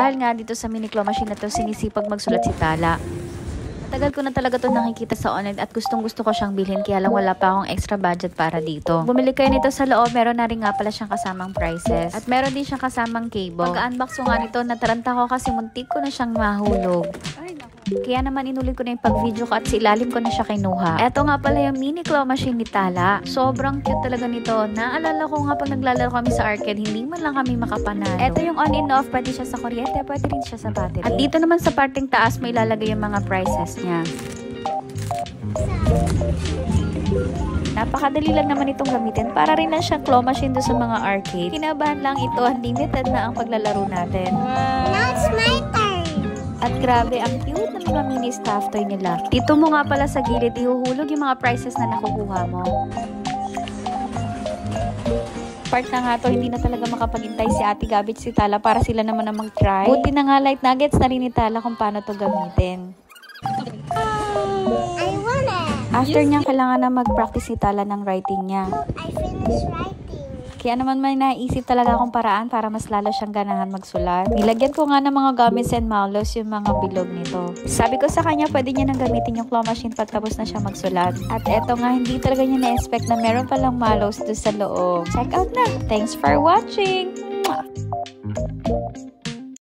Dahil nga dito sa mini claw machine na to, sinisipag magsulat si Tala. Tagal ko na talaga to nakikita sa online at gustong gusto ko siyang bilhin, kaya lang wala pa akong extra budget para dito. Bumili kayo nito sa loob, meron na rin nga pala siyang kasamang prices. At meron din siyang kasamang cable. Pagka-unbox ko nga nito, nataranta ko kasi muntik ko na siyang mahulog. Kaya naman inulit ko na yung pag-video ko at sa ilalim ko na siya kinuha. Eto nga pala yung mini claw machine ni Tala. Sobrang cute talaga nito. Naalala ko nga pag naglalaro kami sa arcade, hindi man lang kami makapanalo. Eto yung on and off, pwede siya sa kuryente, pwede rin siya sa battery. At dito naman sa parting taas, may ilalagay yung mga prices niya. Napakadali lang naman itong gamitin. Para rin lang siyang claw machine doon sa mga arcade. Kinabahan lang ito, unlimited na ang paglalaro natin. Now it's my turn. At grabe, ang cute ng mga mini stuffed toy nila. Dito mo nga pala sa gilid, ihuhulog yung mga prices na nakukuha mo. Part na nga to, hindi na talaga makapagintay si Ate Gabi at si Tala para sila naman na mag-try. Buti na nga light nuggets na rin ni Tala kung paano to gamitin. I want it. After niya, kailangan na mag-practice si Tala ng writing niya. I finished writing. Kaya naman may naisip talaga akong paraan para mas lalo siyang ganahan magsulat. Nilagyan ko nga ng mga gummies and mallows yung mga bilog nito. Sabi ko sa kanya, pwede niya nang gamitin yung claw machine pagtapos na siya magsulat. At eto nga, hindi talaga niya na-expect na meron palang mallows doon sa loob. Check out na! Thanks for watching!